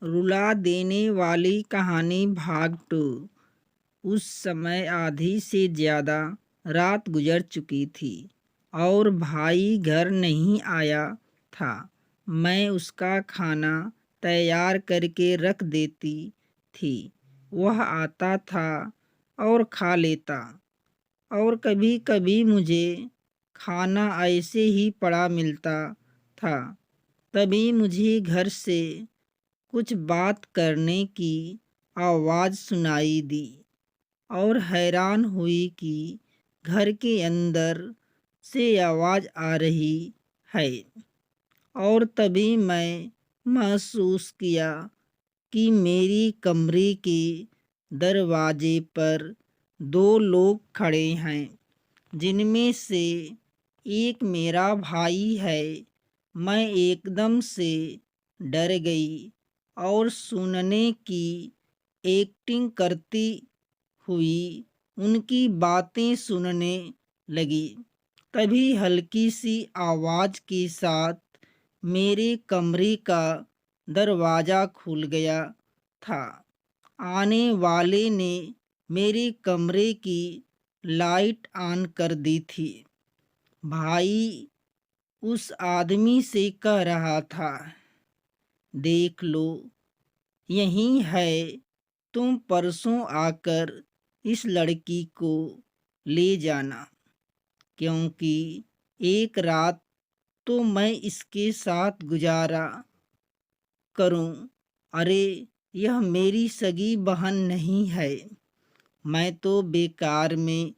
रुला देने वाली कहानी भाग 2। उस समय आधी से ज़्यादा रात गुजर चुकी थी और भाई घर नहीं आया था। मैं उसका खाना तैयार करके रख देती थी। वह आता था और खा लेता, और कभी कभी मुझे खाना ऐसे ही पड़ा मिलता था। तभी मुझे घर से कुछ बात करने की आवाज़ सुनाई दी और हैरान हुई कि घर के अंदर से आवाज़ आ रही है। और तभी मैं महसूस किया कि मेरी कमरे के दरवाजे पर 2 लोग खड़े हैं, जिनमें से एक मेरा भाई है। मैं एकदम से डर गई और सुनने की एक्टिंग करती हुई उनकी बातें सुनने लगी। तभी हल्की सी आवाज़ के साथ मेरे कमरे का दरवाज़ा खुल गया था। आने वाले ने मेरे कमरे की लाइट ऑन कर दी थी। भाई उस आदमी से कह रहा था, देख लो, यही है। तुम परसों आकर इस लड़की को ले जाना, क्योंकि एक रात तो मैं इसके साथ गुजारा करूं। अरे, यह मेरी सगी बहन नहीं है। मैं तो बेकार में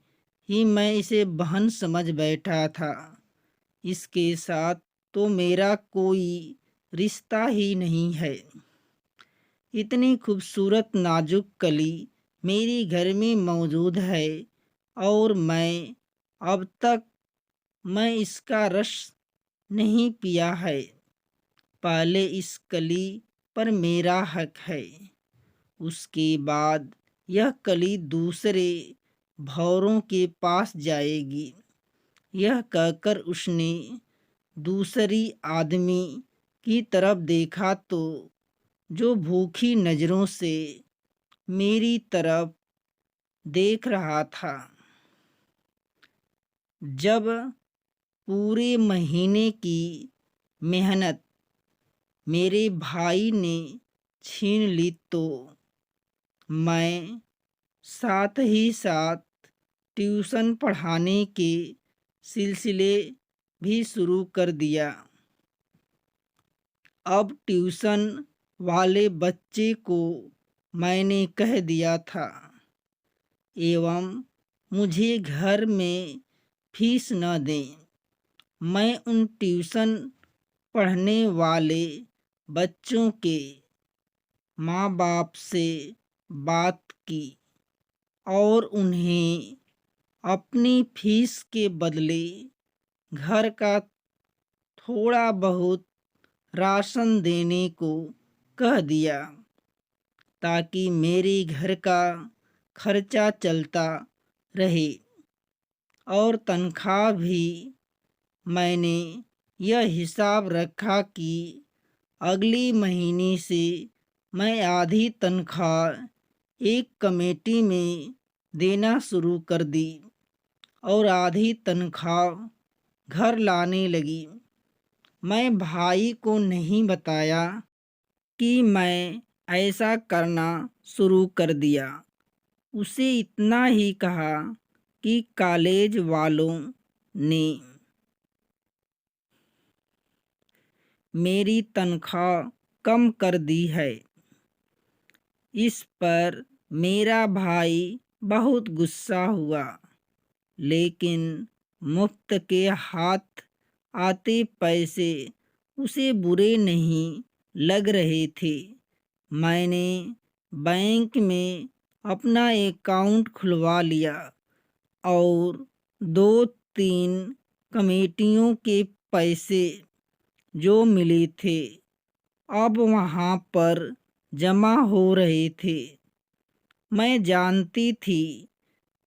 ही मैं इसे बहन समझ बैठा था। इसके साथ तो मेरा कोई रिश्ता ही नहीं है। इतनी खूबसूरत नाजुक कली मेरे घर में मौजूद है, और अब तक मैं इसका रस नहीं पिया है। पहले इस कली पर मेरा हक है, उसके बाद यह कली दूसरे भौरों के पास जाएगी। यह कहकर उसने दूसरी आदमी की तरफ देखा, तो जो भूखी नज़रों से मेरी तरफ देख रहा था। जब पूरे महीने की मेहनत मेरे भाई ने छीन ली, तो मैं साथ ही साथ ट्यूशन पढ़ाने के सिलसिले भी शुरू कर दिया। अब ट्यूशन वाले बच्चे को मैंने कह दिया था, एवं मुझे घर में फीस न दें। मैं उन ट्यूशन पढ़ने वाले बच्चों के माँ बाप से बात की और उन्हें अपनी फीस के बदले घर का थोड़ा बहुत राशन देने को कह दिया, ताकि मेरे घर का खर्चा चलता रहे। और तनख्वाह भी मैंने यह हिसाब रखा कि अगले महीने से मैं आधी तनख्वाह एक कमेटी में देना शुरू कर दी और आधी तनख्वाह घर लाने लगी। मैं भाई को नहीं बताया कि मैं ऐसा करना शुरू कर दिया। उसे इतना ही कहा कि कॉलेज वालों ने मेरी तनख्वाह कम कर दी है। इस पर मेरा भाई बहुत गुस्सा हुआ, लेकिन मुफ्त के हाथ आते पैसे उसे बुरे नहीं लग रहे थे। मैंने बैंक में अपना अकाउंट खुलवा लिया और 2-3 कमेटियों के पैसे जो मिले थे, अब वहाँ पर जमा हो रहे थे। मैं जानती थी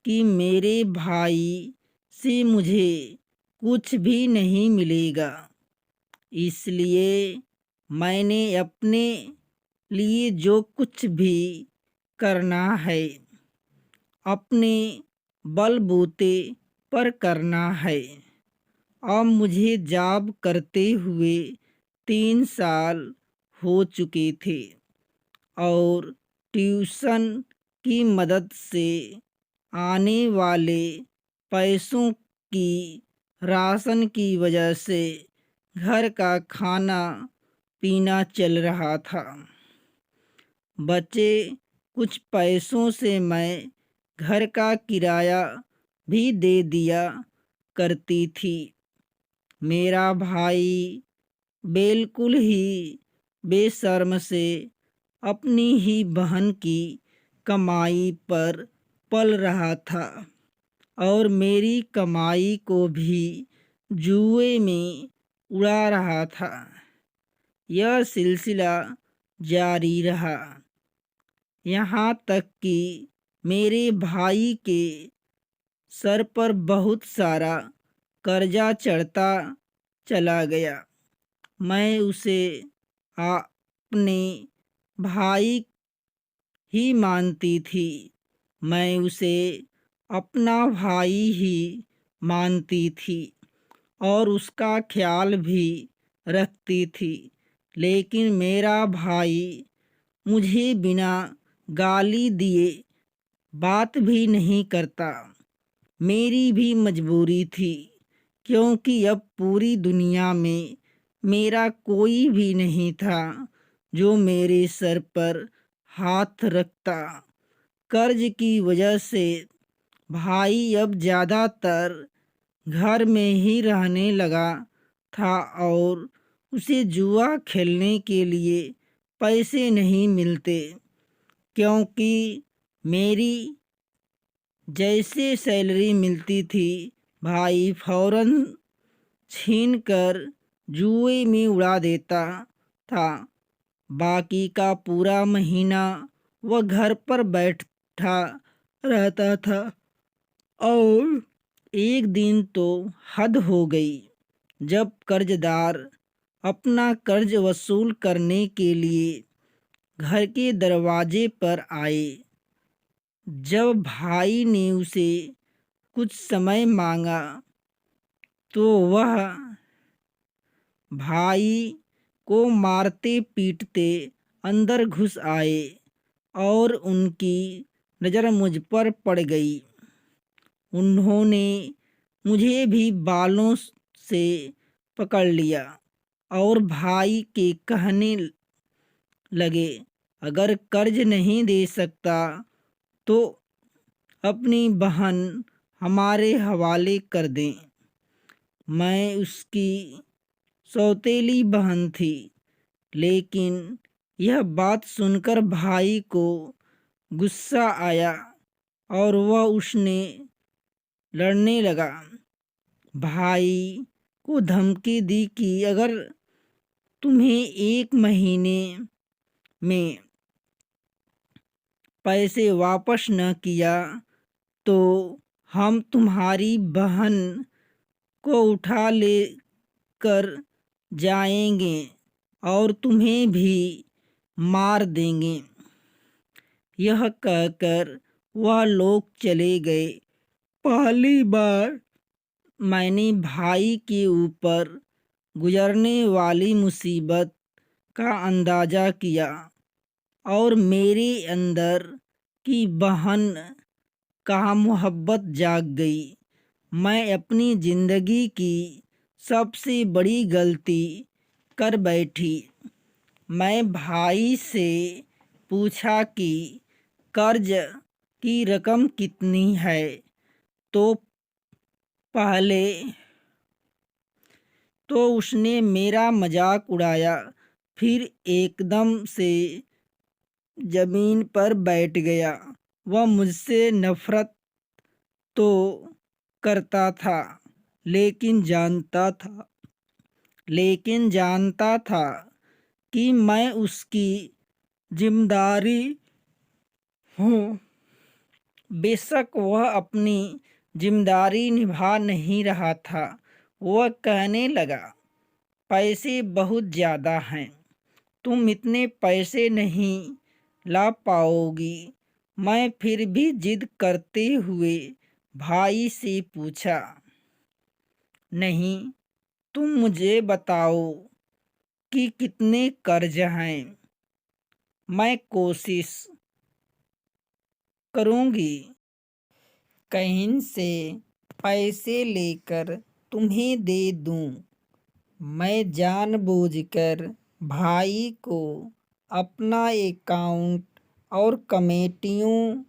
कि मेरे भाई से मुझे कुछ भी नहीं मिलेगा, इसलिए मैंने अपने लिए जो कुछ भी करना है अपने बलबूते पर करना है। अब मुझे जॉब करते हुए 3 साल हो चुके थे और ट्यूशन की मदद से आने वाले पैसों की राशन की वजह से घर का खाना पीना चल रहा था। बचे कुछ पैसों से मैं घर का किराया भी दे दिया करती थी। मेरा भाई बिल्कुल ही बेशर्म से अपनी ही बहन की कमाई पर पल रहा था और मेरी कमाई को भी जुए में उड़ा रहा था। यह सिलसिला जारी रहा यहाँ तक कि मेरे भाई के सर पर बहुत सारा कर्जा चढ़ता चला गया। मैं उसे अपने भाई ही मानती थी। मैं उसे अपना भाई ही मानती थी और उसका ख्याल भी रखती थी। लेकिन मेरा भाई मुझे बिना गाली दिए बात भी नहीं करता। मेरी भी मजबूरी थी क्योंकि अब पूरी दुनिया में मेरा कोई भी नहीं था जो मेरे सर पर हाथ रखता। कर्ज की वजह से भाई अब ज़्यादातर घर में ही रहने लगा था और उसे जुआ खेलने के लिए पैसे नहीं मिलते क्योंकि मेरी जैसे सैलरी मिलती थी भाई फौरन छीन कर जुए में उड़ा देता था। बाकी का पूरा महीना वह घर पर बैठा रहता था और एक दिन तो हद हो गई जब कर्जदार अपना कर्ज वसूल करने के लिए घर के दरवाजे पर आए। जब भाई ने उसे कुछ समय मांगा तो वह भाई को मारते पीटते अंदर घुस आए और उनकी नज़र मुझ पर पड़ गई। उन्होंने मुझे भी बालों से पकड़ लिया और भाई के कहने लगे, अगर कर्ज नहीं दे सकता तो अपनी बहन हमारे हवाले कर दें। मैं उसकी सौतेली बहन थी, लेकिन यह बात सुनकर भाई को गुस्सा आया और वह उसने लड़ने लगा। भाई को धमकी दी कि अगर तुम्हें 1 महीने में पैसे वापस न किया तो हम तुम्हारी बहन को उठा ले कर जाएंगे और तुम्हें भी मार देंगे। यह कहकर वह लोग चले गए। पहली बार मैंने भाई के ऊपर गुजरने वाली मुसीबत का अंदाज़ा किया और मेरे अंदर की बहन का मोहब्बत जाग गई। मैं अपनी ज़िंदगी की सबसे बड़ी गलती कर बैठी। मैं भाई से पूछा कि कर्ज की रकम कितनी है तो पहले तो उसने मेरा मजाक उड़ाया, फिर एकदम से ज़मीन पर बैठ गया। वह मुझसे नफ़रत तो करता था लेकिन जानता था कि मैं उसकी जिम्मेदारी हूँ। बेशक वह अपनी जिम्मेदारी निभा नहीं रहा था। वह कहने लगा, पैसे बहुत ज़्यादा हैं, तुम इतने पैसे नहीं ला पाओगी। मैं फिर भी जिद करते हुए भाई से पूछा, नहीं, तुम मुझे बताओ कि कितने कर्ज हैं। मैं कोशिश करूंगी कहीं से पैसे लेकर तुम्हें दे दूं। मैं जानबूझकर भाई को अपना अकाउंट और कमेटियों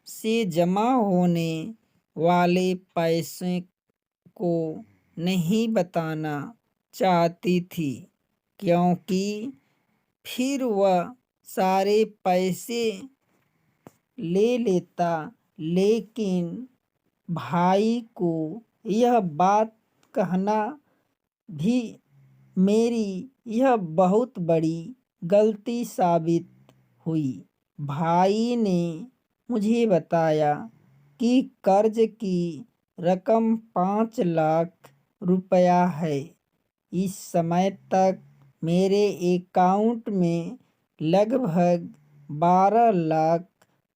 से जमा होने वाले पैसे को नहीं बताना चाहती थी, क्योंकि फिर वह सारे पैसे ले लेता। लेकिन भाई को यह बात कहना भी मेरी यह बहुत बड़ी गलती साबित हुई। भाई ने मुझे बताया कि कर्ज की रकम 5 लाख रुपया है। इस समय तक मेरे अकाउंट में लगभग 12 लाख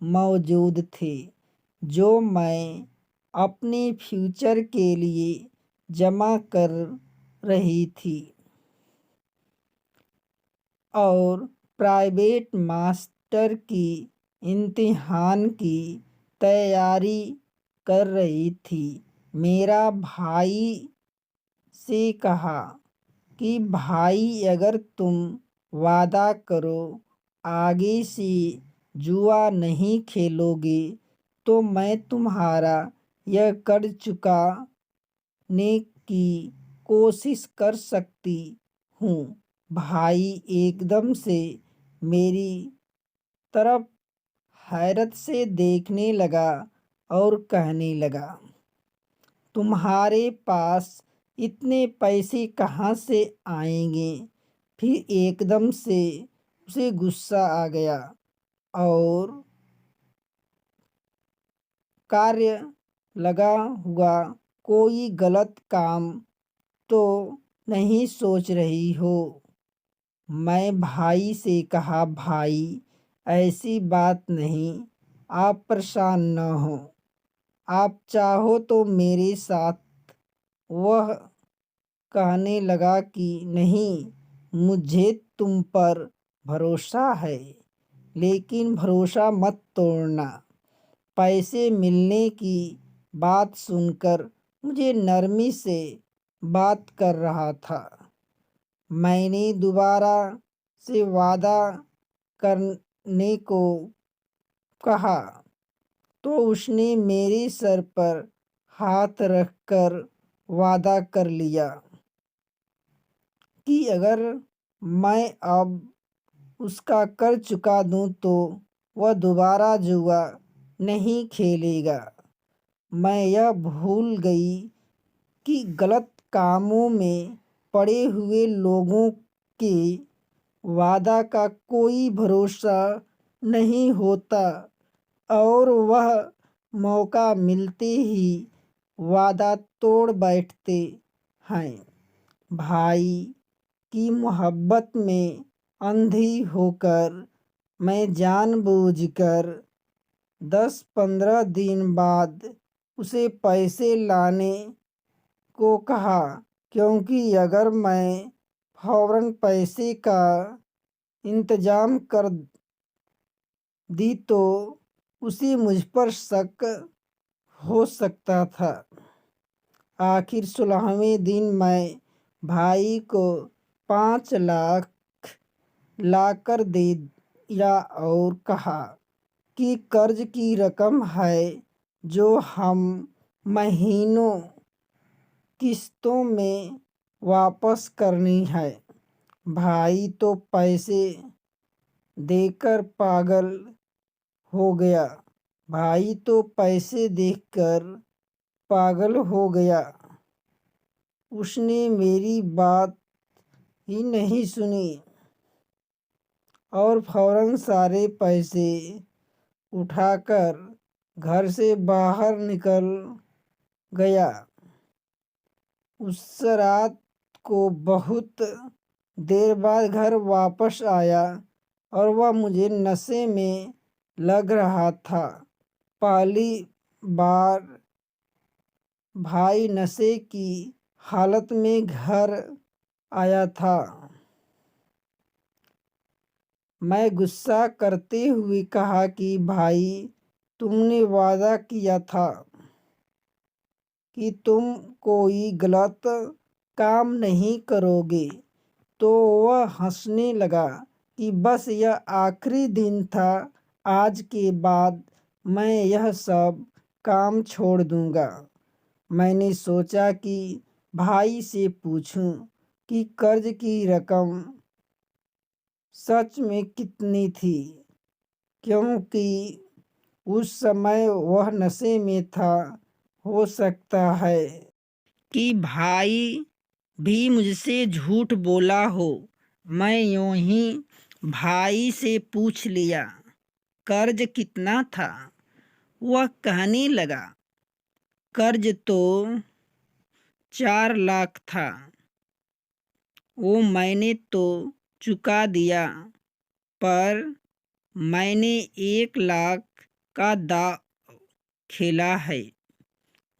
मौजूद थे, जो मैं अपने फ्यूचर के लिए जमा कर रही थी और प्राइवेट मास्टर की इम्तिहान की तैयारी कर रही थी। मेरा भाई से कहा कि भाई, अगर तुम वादा करो आगे से जुआ नहीं खेलोगे तो मैं तुम्हारा यह कर्ज चुकाने की कोशिश कर सकती हूँ। भाई एकदम से मेरी तरफ हैरत से देखने लगा और कहने लगा, तुम्हारे पास इतने पैसे कहाँ से आएंगे? फिर एकदम से उसे गुस्सा आ गया और कार्य लगा हुआ कोई गलत काम तो नहीं सोच रही हो? मैं भाई से कहा, भाई, ऐसी बात नहीं, आप परेशान न हो। आप चाहो तो मेरे साथ। वह कहने लगा कि नहीं, मुझे तुम पर भरोसा है, लेकिन भरोसा मत तोड़ना। पैसे मिलने की बात सुनकर मुझे नरमी से बात कर रहा था। मैंने दोबारा से वादा करने को कहा तो उसने मेरे सर पर हाथ रखकर वादा कर लिया कि अगर मैं अब उसका कर्ज चुका दूं तो वह दोबारा जुआ नहीं खेलेगा। मैं यह भूल गई कि गलत कामों में पड़े हुए लोगों के वादा का कोई भरोसा नहीं होता और वह मौका मिलते ही वादा तोड़ बैठते हैं। भाई की मोहब्बत में अंधी होकर मैं जानबूझकर 10-15 दिन बाद उसे पैसे लाने को कहा, क्योंकि अगर मैं फौरन पैसे का इंतजाम कर दी तो उसे मुझ पर शक हो सकता था। आखिर 16वें दिन मैं भाई को 5 लाख लाकर दे दिया और कहा कि कर्ज की रकम है जो हम महीनों किस्तों में वापस करनी है। भाई तो पैसे देकर पागल हो गया। भाई तो पैसे देखकर पागल हो गया। उसने मेरी बात ही नहीं सुनी और फौरन सारे पैसे उठाकर घर से बाहर निकल गया। उस रात को बहुत देर बाद घर वापस आया और वह मुझे नशे में लग रहा था। पहली बार भाई नशे की हालत में घर आया था। मैं गुस्सा करते हुए कहा कि भाई, तुमने वादा किया था कि तुम कोई गलत काम नहीं करोगे। तो वह हंसने लगा कि बस यह आखिरी दिन था, आज के बाद मैं यह सब काम छोड़ दूंगा। मैंने सोचा कि भाई से पूछूं कि कर्ज की रकम सच में कितनी थी, क्योंकि उस समय वह नशे में था। हो सकता है कि भाई भी मुझसे झूठ बोला हो। मैं यूं ही भाई से पूछ लिया, कर्ज कितना था? वह कहने लगा, कर्ज तो 4 लाख था। वो मैंने तो चुका दिया, पर मैंने 1 लाख का दांव खेला है,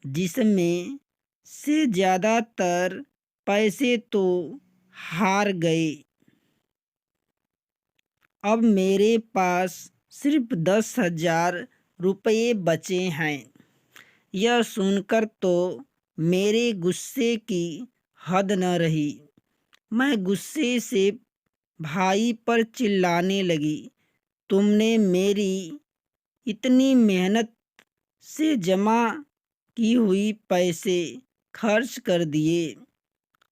जिसमें से ज़्यादातर पैसे तो हार गए। अब मेरे पास सिर्फ 10,000 रुपये बचे हैं। यह सुनकर तो मेरे गुस्से की हद न रही। मैं गुस्से से भाई पर चिल्लाने लगी, तुमने मेरी इतनी मेहनत से जमा की हुई पैसे खर्च कर दिए।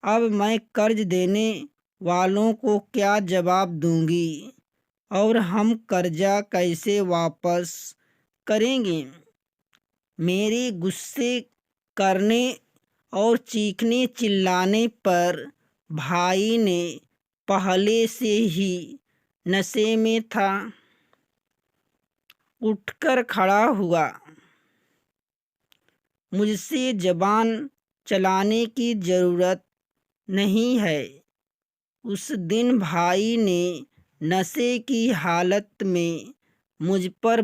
अब मैं कर्ज देने वालों को क्या जवाब दूंगी और हम कर्जा कैसे वापस करेंगे? मेरे गुस्से करने और चीखने चिल्लाने पर भाई ने पहले से ही नशे में था, उठकर खड़ा हुआ। मुझसे जबान चलाने की ज़रूरत नहीं है। उस दिन भाई ने नशे की हालत में मुझ पर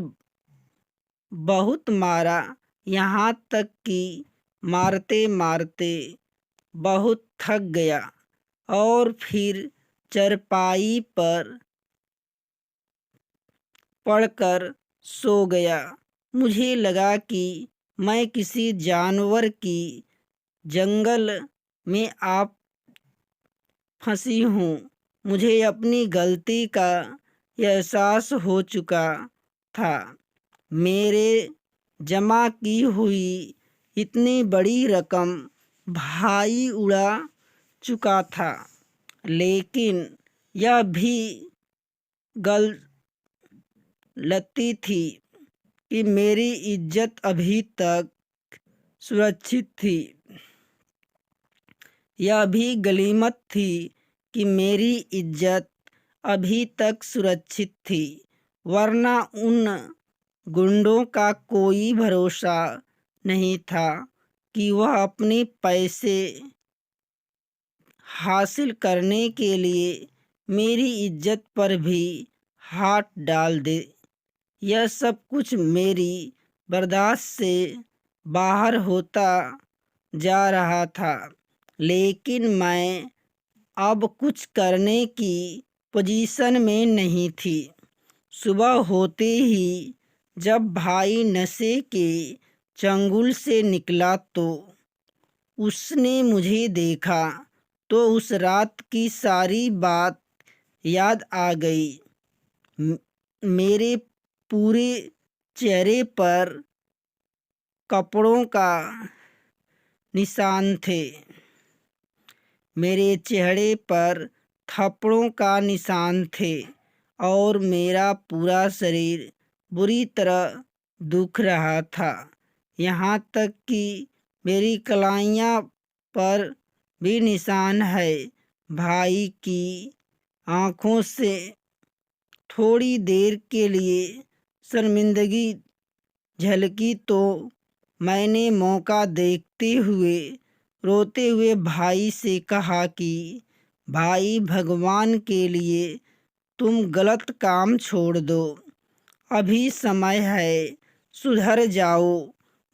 बहुत मारा, यहाँ तक कि मारते मारते बहुत थक गया और फिर चारपाई पर पड़कर सो गया। मुझे लगा कि मैं किसी जानवर की जंगल में आ फंसी हूँ। मुझे अपनी गलती का एहसास हो चुका था। मेरे जमा की हुई इतनी बड़ी रकम भाई उड़ा चुका था, लेकिन यह भी गलती थी कि मेरी इज्जत अभी तक सुरक्षित थी। यह भी गनीमत थी कि मेरी इज्जत अभी तक सुरक्षित थी, वरना उन गुंडों का कोई भरोसा नहीं था कि वह अपने पैसे हासिल करने के लिए मेरी इज्जत पर भी हाथ डाल दे। यह सब कुछ मेरी बर्दाश्त से बाहर होता जा रहा था, लेकिन मैं अब कुछ करने की पोजीशन में नहीं थी। सुबह होते ही जब भाई नशे के चंगुल से निकला तो उसने मुझे देखा तो उस रात की सारी बात याद आ गई। मेरे पूरे चेहरे पर कपड़ों का निशान थे। मेरे चेहरे पर थप्पड़ों का निशान थे और मेरा पूरा शरीर बुरी तरह दुख रहा था। यहाँ तक कि मेरी कलाइयाँ पर भी निशान है। भाई की आँखों से थोड़ी देर के लिए शर्मिंदगी झलकी तो मैंने मौका देखते हुए रोते हुए भाई से कहा कि भाई भगवान के लिए तुम गलत काम छोड़ दो, अभी समय है, सुधर जाओ।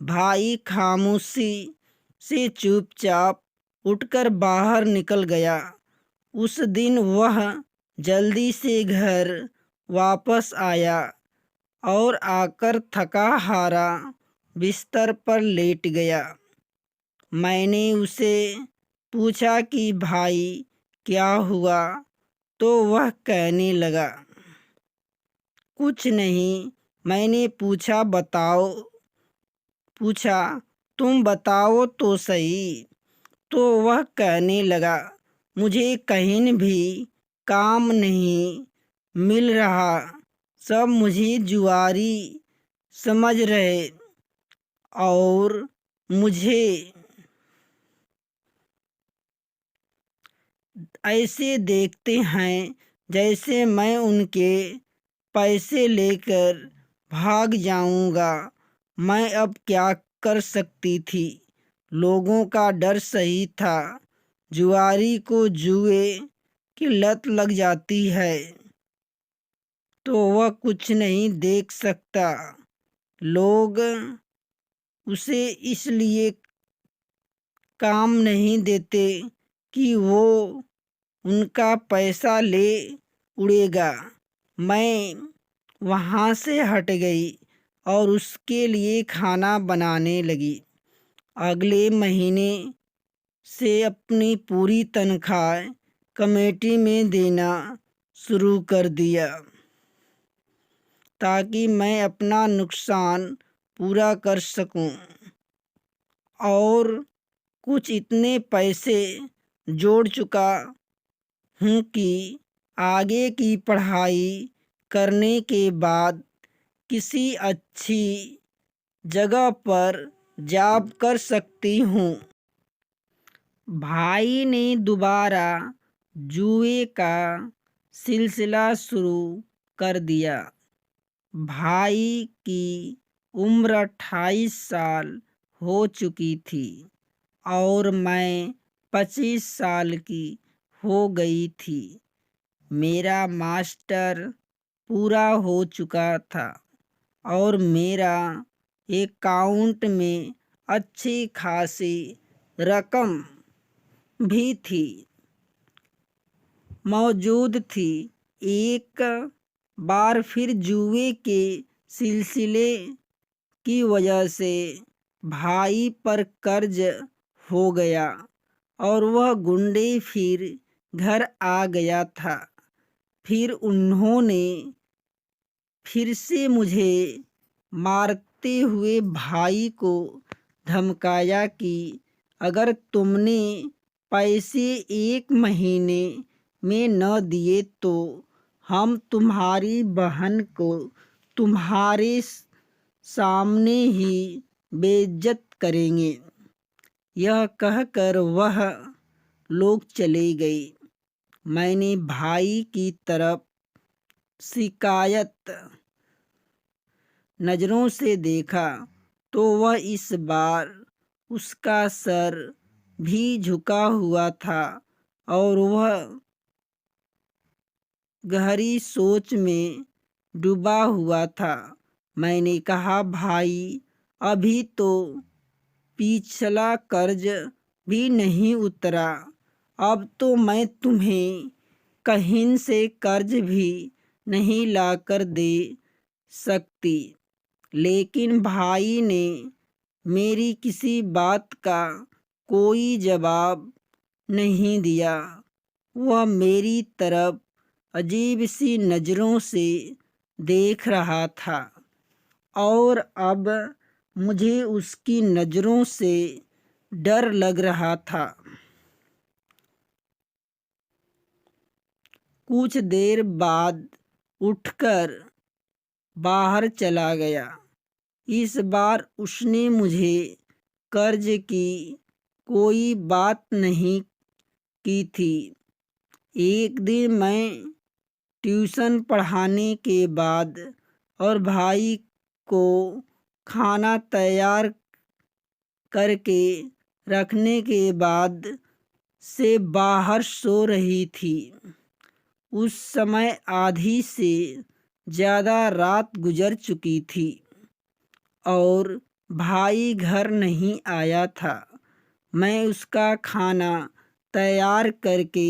भाई खामोशी से चुपचाप उठकर बाहर निकल गया। उस दिन वह जल्दी से घर वापस आया और आकर थका हारा बिस्तर पर लेट गया। मैंने उसे पूछा कि भाई क्या हुआ, तो वह कहने लगा, कुछ नहीं। मैंने पूछा तुम बताओ तो सही। तो वह कहने लगा, मुझे कहीं भी काम नहीं मिल रहा, सब मुझे जुआरी समझ रहे और मुझे ऐसे देखते हैं जैसे मैं उनके पैसे लेकर भाग जाऊंगा। मैं अब क्या कर सकती थी? लोगों का डर सही था। जुआरी को जुए की लत लग जाती है तो वह कुछ नहीं देख सकता। लोग उसे इसलिए काम नहीं देते कि वो उनका पैसा ले उड़ेगा। मैं वहाँ से हट गई और उसके लिए खाना बनाने लगी। अगले महीने से अपनी पूरी तनख्वाह कमेटी में देना शुरू कर दिया ताकि मैं अपना नुकसान पूरा कर सकूं और कुछ इतने पैसे जोड़ चुका हूँ कि आगे की पढ़ाई करने के बाद किसी अच्छी जगह पर जॉब कर सकती हूँ। भाई ने दोबारा जुए का सिलसिला शुरू कर दिया। भाई की उम्र 28 साल हो चुकी थी और मैं 25 साल की हो गई थी। मेरा मास्टर पूरा हो चुका था और मेरा अकाउंट में अच्छी खासी रकम भी मौजूद थी। एक बार फिर जुए के सिलसिले की वजह से भाई पर कर्ज हो गया और वह गुंडे फिर घर आ गया था। फिर उन्होंने फिर से मुझे मारते हुए भाई को धमकाया कि अगर तुमने पैसे 1 महीने में न दिए तो हम तुम्हारी बहन को तुम्हारे सामने ही बेइज्जत करेंगे। यह कहकर वह लोग चले गए। मैंने भाई की तरफ शिकायत नज़रों से देखा तो वह इस बार उसका सर भी झुका हुआ था और वह गहरी सोच में डूबा हुआ था। मैंने कहा, भाई अभी तो पिछला कर्ज भी नहीं उतरा, अब तो मैं तुम्हें कहीं से कर्ज भी नहीं लाकर दे सकती। लेकिन भाई ने मेरी किसी बात का कोई जवाब नहीं दिया। वह मेरी तरफ अजीब सी नज़रों से देख रहा था और अब मुझे उसकी नज़रों से डर लग रहा था। कुछ देर बाद उठकर बाहर चला गया। इस बार उसने मुझे कर्ज की कोई बात नहीं की थी। एक दिन मैं ट्यूशन पढ़ाने के बाद और भाई को खाना तैयार करके रखने के बाद से बाहर सो रही थी। उस समय आधी से ज़्यादा रात गुजर चुकी थी और भाई घर नहीं आया था। मैं उसका खाना तैयार करके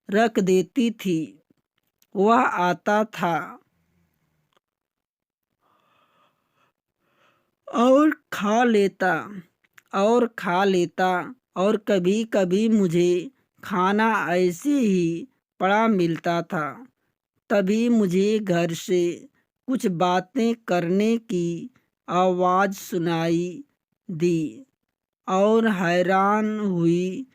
रख देती थी। वह आता था और खा लेता और कभी कभी मुझे खाना ऐसे ही पड़ा मिलता था। तभी मुझे घर से कुछ बातें करने की आवाज़ सुनाई दी और हैरान हुई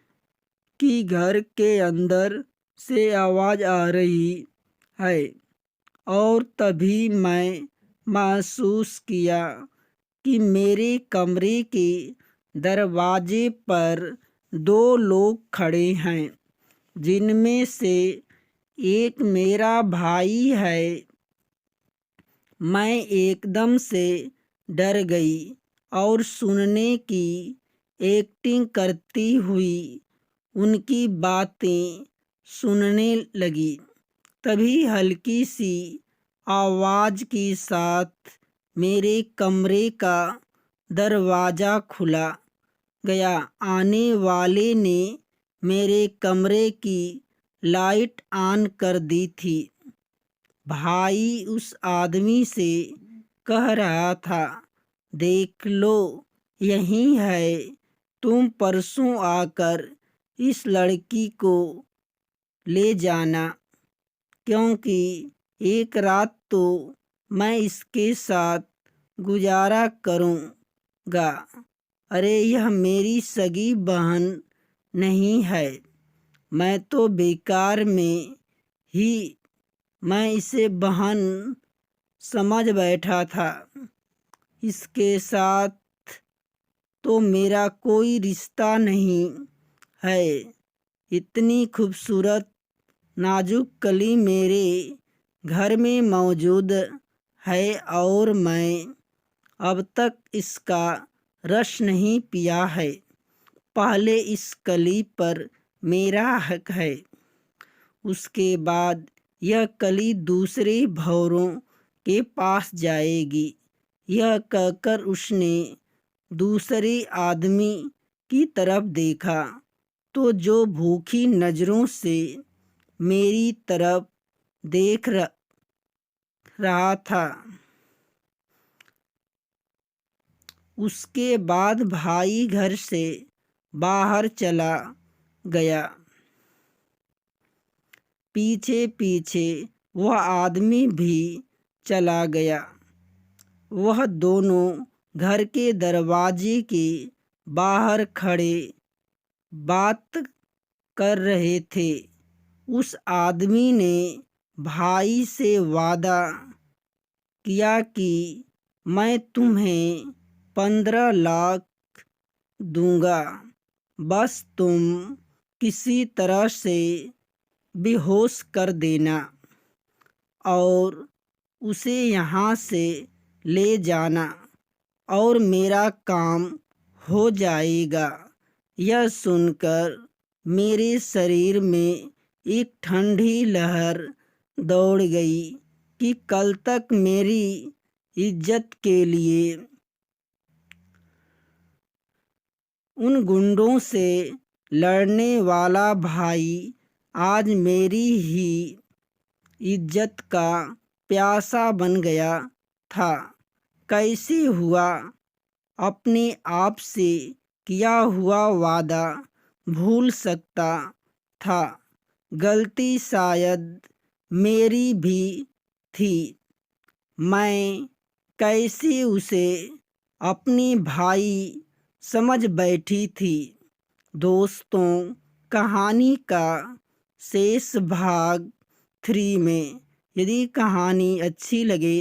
कि घर के अंदर से आवाज़ आ रही है। और तभी मैं महसूस किया कि मेरे कमरे के दरवाजे पर दो लोग खड़े हैं, जिनमें से एक मेरा भाई है। मैं एकदम से डर गई और सुनने की एक्टिंग करती हुई उनकी बातें सुनने लगी। तभी हल्की सी आवाज़ के साथ मेरे कमरे का दरवाज़ा खुला गया। आने वाले ने मेरे कमरे की लाइट ऑन कर दी थी। भाई उस आदमी से कह रहा था, देख लो यही है, तुम परसों आकर इस लड़की को ले जाना, क्योंकि एक रात तो मैं इसके साथ गुजारा करूँगा। अरे यह मेरी सगी बहन नहीं है, मैं तो बेकार में ही मैं इसे बहन समझ बैठा था। इसके साथ तो मेरा कोई रिश्ता नहीं है। इतनी खूबसूरत नाजुक कली मेरे घर में मौजूद है और मैं अब तक इसका रस नहीं पिया है। पहले इस कली पर मेरा हक है, उसके बाद यह कली दूसरे भौरों के पास जाएगी। यह कहकर उसने दूसरे आदमी की तरफ देखा, तो जो भूखी नज़रों से मेरी तरफ देख रहा था। उसके बाद भाई घर से बाहर चला गया। पीछे पीछे वह आदमी भी चला गया। वह दोनों घर के दरवाजे के बाहर खड़े बात कर रहे थे। उस आदमी ने भाई से वादा किया कि मैं तुम्हें 15 लाख दूंगा, बस तुम किसी तरह से बेहोश कर देना और उसे यहाँ से ले जाना और मेरा काम हो जाएगा। यह सुनकर मेरे शरीर में एक ठंडी लहर दौड़ गई कि कल तक मेरी इज्जत के लिए उन गुंडों से लड़ने वाला भाई आज मेरी ही इज्जत का प्यासा बन गया था। कैसे हुआ? अपने आप से किया हुआ वादा भूल सकता था। गलती शायद मेरी भी थी। मैं कैसे उसे अपनी भाई समझ बैठी थी। दोस्तों, कहानी का शेष भाग 3 में। यदि कहानी अच्छी लगे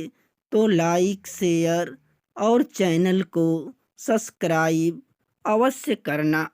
तो लाइक, शेयर और चैनल को सब्सक्राइब अवश्य करना।